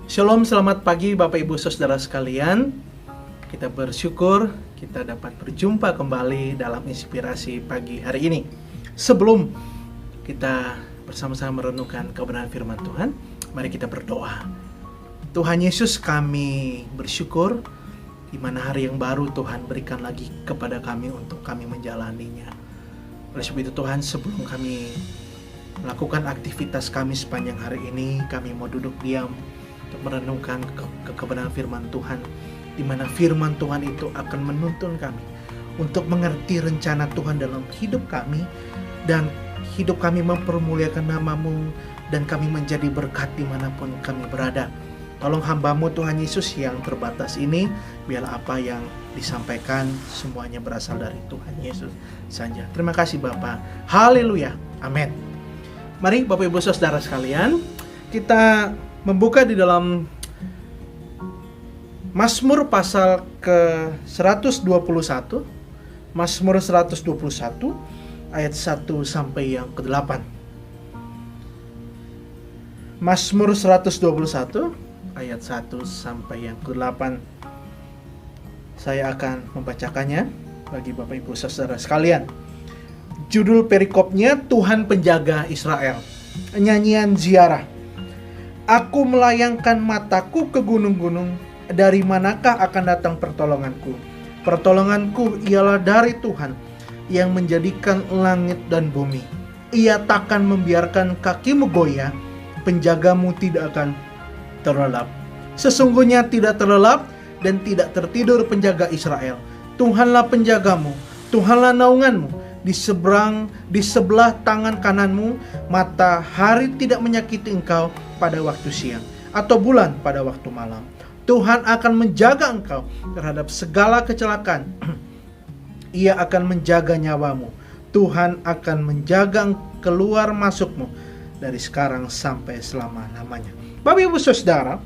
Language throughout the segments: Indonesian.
Shalom, selamat pagi Bapak Ibu Saudara sekalian. Kita bersyukur kita dapat berjumpa kembali dalam inspirasi pagi hari ini. Sebelum kita bersama-sama merenungkan kebenaran firman Tuhan, mari kita berdoa. Tuhan Yesus, kami bersyukur di mana hari yang baru Tuhan berikan lagi kepada kami untuk kami menjalaninya. Oleh sebab itu Tuhan, sebelum kami melakukan aktivitas kami sepanjang hari ini, kami mau duduk diam untuk merenungkan kebenaran firman Tuhan, di mana firman Tuhan itu akan menuntun kami untuk mengerti rencana Tuhan dalam hidup kami, dan hidup kami mempermuliakan nama-Mu, dan kami menjadi berkat dimanapun kami berada. Tolong hamba-Mu Tuhan Yesus yang terbatas ini, biarlah apa yang disampaikan semuanya berasal dari Tuhan Yesus saja. Terima kasih Bapa. Haleluya. Amin. Mari Bapak Ibu Saudara sekalian, kita membuka di dalam Mazmur pasal ke 121, Mazmur 121 ayat 1 sampai yang ke-8. Mazmur 121 ayat 1 sampai yang ke-8. Saya akan membacakannya bagi Bapak Ibu Saudara sekalian. Judul perikopnya Tuhan Penjaga Israel. Nyanyian ziarah. Aku melayangkan mataku ke gunung-gunung, dari manakah akan datang pertolonganku? Pertolonganku ialah dari Tuhan, yang menjadikan langit dan bumi. Ia takkan membiarkan kakimu goyah, penjagamu tidak akan terlelap. Sesungguhnya tidak terlelap dan tidak tertidur penjaga Israel. Tuhanlah penjagamu, Tuhanlah naunganmu. Di sebelah tangan kananmu, matahari tidak menyakiti engkau pada waktu siang, atau bulan pada waktu malam. Tuhan akan menjaga engkau terhadap segala kecelakaan. Ia akan menjaga nyawamu. Tuhan akan menjaga keluar masukmu dari sekarang sampai selama-lamanya. Bapak Ibu Saudara,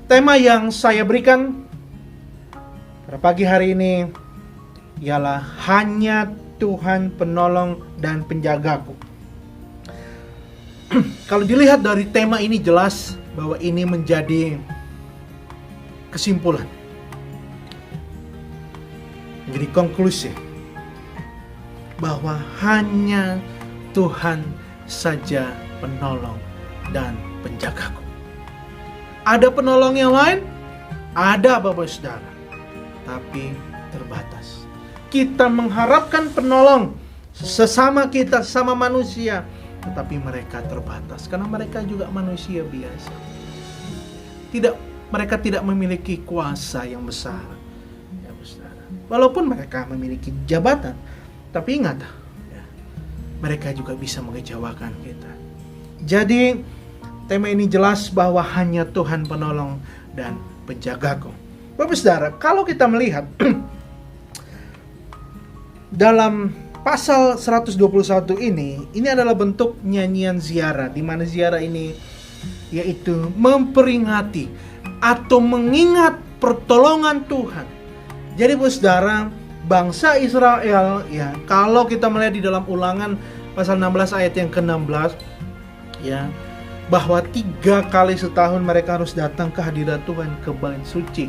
tema yang saya berikan pada pagi hari ini ialah hanya Tuhan penolong dan penjagaku. Kalau dilihat dari tema ini, jelas bahwa ini menjadi kesimpulan, menjadi konklusi bahwa hanya Tuhan saja penolong dan penjagaku. Ada penolong yang lain? Ada Bapak Saudara, tapi terbatas. Kita mengharapkan penolong sesama kita, sesama manusia, tetapi mereka terbatas karena mereka juga manusia biasa. Mereka tidak memiliki kuasa yang besar, ya Saudara. Walaupun mereka memiliki jabatan, tapi ingat, ya, mereka juga bisa mengecewakan kita. Jadi tema ini jelas bahwa hanya Tuhan penolong dan penjagaku. Bapak Saudara, kalau kita melihat dalam pasal 121 ini adalah bentuk nyanyian ziarah, di mana ziarah ini yaitu memperingati atau mengingat pertolongan Tuhan. Jadi Saudara, bangsa Israel, ya, kalau kita melihat di dalam Ulangan pasal 16 ayat yang ke-16, ya, bahwa 3 kali setahun mereka harus datang ke hadirat Tuhan, ke bait suci,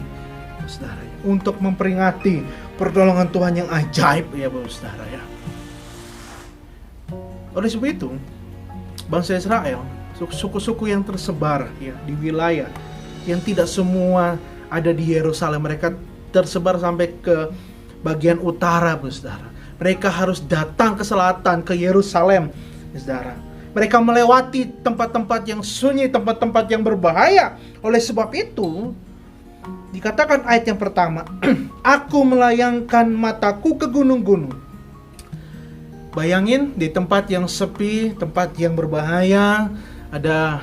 Saudara, untuk memperingati pertolongan Tuhan yang ajaib, ya Bapak Saudara, ya. Oleh sebab itu, bangsa Israel, suku-suku yang tersebar, ya, di wilayah yang tidak semua ada di Yerusalem, mereka tersebar sampai ke bagian utara, Bapak Saudara. Mereka harus datang ke selatan, ke Yerusalem, Saudara. Mereka melewati tempat-tempat yang sunyi, tempat-tempat yang berbahaya. Oleh sebab itu, dikatakan ayat yang pertama, aku melayangkan mataku ke gunung-gunung. Bayangin di tempat yang sepi, tempat yang berbahaya, ada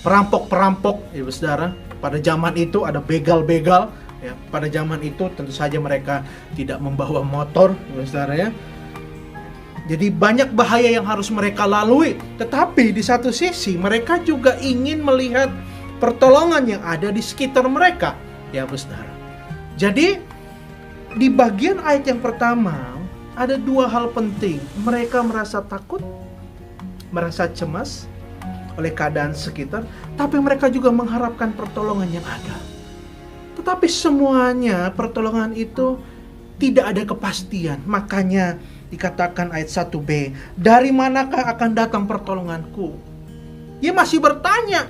perampok-perampok, ya Saudara. Pada zaman itu ada begal-begal, ya. Pada zaman itu tentu saja mereka tidak membawa motor, ya Saudara, ya. Jadi banyak bahaya yang harus mereka lalui. Tetapi di satu sisi mereka juga ingin melihat pertolongan yang ada di sekitar mereka, ya Saudara. Jadi di bagian ayat yang pertama ada 2 hal penting. Mereka merasa takut, merasa cemas. oleh keadaan sekitar, tapi mereka juga mengharapkan pertolongan yang ada. Tetapi semuanya pertolongan itu tidak ada kepastian. Makanya dikatakan ayat 1b, dari manakah akan datang pertolonganku? Dia masih bertanya.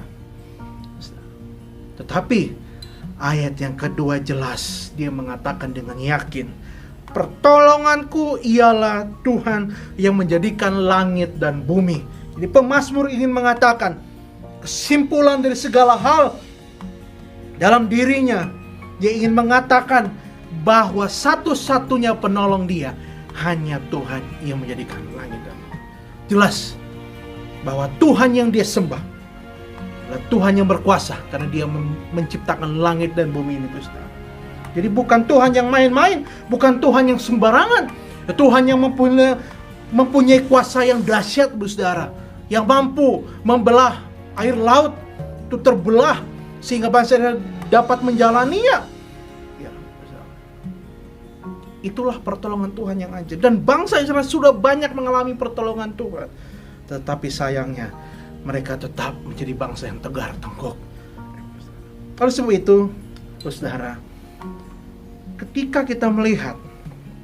Tetapi ayat yang kedua jelas, dia mengatakan dengan yakin, pertolonganku ialah Tuhan yang menjadikan langit dan bumi. Jadi pemazmur ingin mengatakan kesimpulan dari segala hal dalam dirinya. Dia ingin mengatakan bahwa satu-satunya penolong dia hanya Tuhan yang menjadikan langit dan bumi. Jelas bahwa Tuhan yang dia sembah adalah Tuhan yang berkuasa, karena dia menciptakan langit dan bumi ini, saudara. Jadi bukan Tuhan yang main-main, bukan Tuhan yang sembarangan. Tuhan yang mempunyai kuasa yang dahsyat, saudara, yang mampu membelah air laut itu terbelah sehingga bangsa Israel dapat menjalaninya. Ya, itulah pertolongan Tuhan yang ajaib. Dan bangsa Israel sudah banyak mengalami pertolongan Tuhan. Tetapi sayangnya mereka tetap menjadi bangsa yang tegar tengkuk. Oleh sebab itu, saudara, ketika kita melihat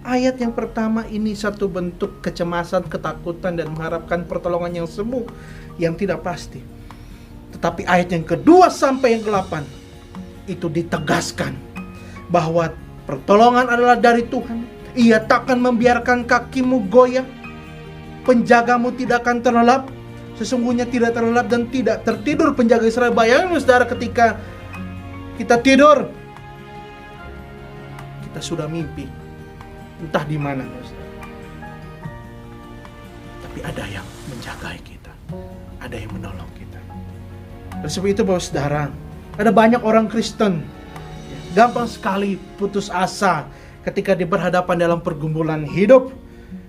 ayat yang pertama ini satu bentuk kecemasan, ketakutan, dan mengharapkan pertolongan yang semu, yang tidak pasti. Tetapi ayat yang kedua sampai yang ke-8 itu ditegaskan bahwa pertolongan adalah dari Tuhan. Ia takkan membiarkan kakimu goyah, penjagamu tidak akan terlelap. Sesungguhnya tidak terlelap dan tidak tertidur penjaga Israel. Bayangin, saudara, ketika kita tidur, kita sudah mimpi, entah di mana, saudara. Tapi ada yang menjaga kita, ada yang menolong kita. Oleh sebab itu, saudara, ada banyak orang Kristen gampang sekali putus asa ketika berhadapan dalam pergumulan hidup,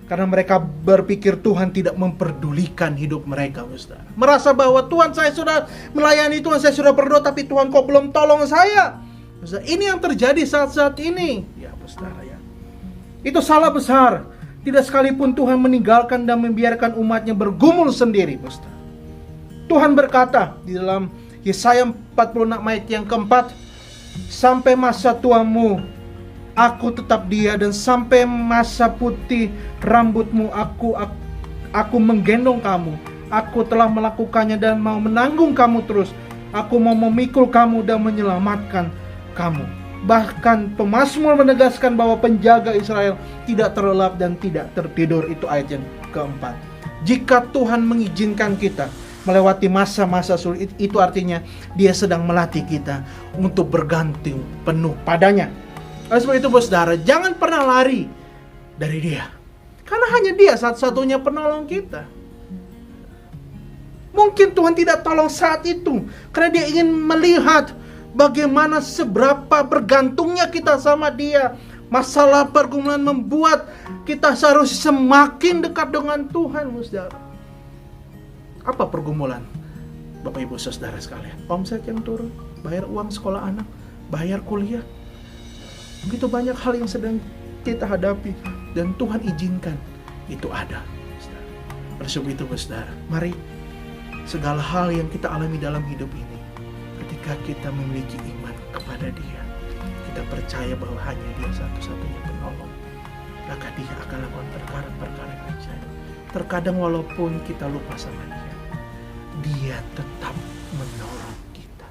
karena mereka berpikir Tuhan tidak memperdulikan hidup mereka, saudara. Merasa bahwa Tuhan, saya sudah melayani Tuhan, saya sudah berdoa, tapi Tuhan kok belum tolong saya. Saudara, ini yang terjadi saat-saat ini. Ya, saudara, ya. Itu salah besar. Tidak sekalipun Tuhan meninggalkan dan membiarkan umatnya bergumul sendiri, saudara. Tuhan berkata di dalam Yesaya 46 ayat yang keempat, sampai masa tuamu aku tetap dia, dan sampai masa putih rambutmu aku menggendong kamu. Aku telah melakukannya dan mau menanggung kamu terus. Aku mau memikul kamu dan menyelamatkan kamu. Bahkan pemazmur menegaskan bahwa penjaga Israel tidak terlelap dan tidak tertidur. Itu ayat yang keempat. Jika Tuhan mengizinkan kita melewati masa-masa sulit, itu artinya dia sedang melatih kita untuk bergantung penuh padanya. Oleh sebab itu, saudara, jangan pernah lari dari dia, karena hanya dia satu-satunya penolong kita. Mungkin Tuhan tidak tolong saat itu karena dia ingin melihat bagaimana seberapa bergantungnya kita sama dia. Masalah pergumulan membuat kita seharusnya semakin dekat dengan Tuhan, saudara. Apa pergumulan? Bapak Ibu saudara sekalian, omset yang turun, bayar uang sekolah anak, bayar kuliah. Begitu banyak hal yang sedang kita hadapi dan Tuhan izinkan itu ada. Oleh sebab itu, saudara, mari segala hal yang kita alami dalam hidup ini, ketika kita memiliki iman kepada Dia, kita percaya bahwa hanya Dia satu-satunya penolong, maka Dia akan lakukan perkara-perkara yang ajaib. Terkadang walaupun kita lupa sama Dia, Dia tetap menolong kita.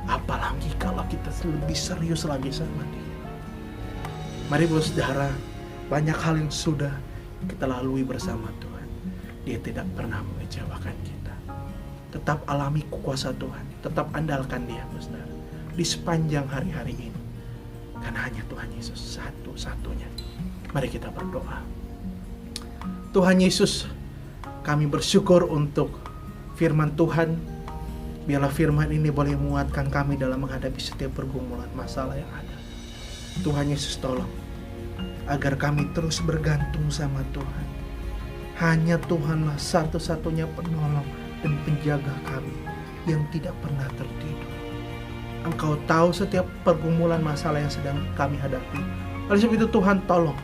Apalagi kalau kita lebih serius lagi sama Dia. Mari saudara, banyak hal yang sudah kita lalui bersama Tuhan. Dia tidak pernah mengecewakan kita. Tetap alami kuasa Tuhan, tetap andalkan Dia, saudara, di sepanjang hari-hari ini. Karena hanya Tuhan Yesus satu-satunya. Mari kita berdoa. Tuhan Yesus, kami bersyukur untuk firman Tuhan. Biarlah firman ini boleh menguatkan kami dalam menghadapi setiap pergumulan masalah yang ada. Tuhan Yesus, tolong agar kami terus bergantung sama Tuhan. Hanya Tuhanlah satu-satunya penolong dan penjaga kami yang tidak pernah tertidur. Engkau tahu setiap pergumulan masalah yang sedang kami hadapi. Oleh sebab itu, Tuhan, tolong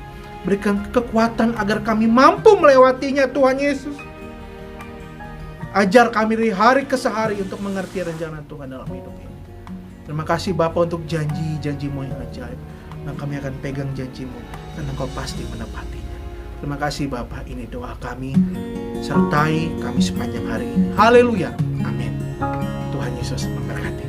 berikan kekuatan agar kami mampu melewatinya, Tuhan Yesus. Ajar kami dari hari ke hari untuk mengerti rencana Tuhan dalam hidup ini. Terima kasih Bapa untuk janji-janji-Mu yang ajaib. Dan kami akan pegang janji-Mu dan Engkau pasti menepatinya. Terima kasih Bapa, ini doa kami. Sertai kami sepanjang hari ini. Haleluya. Amin. Tuhan Yesus memberkati.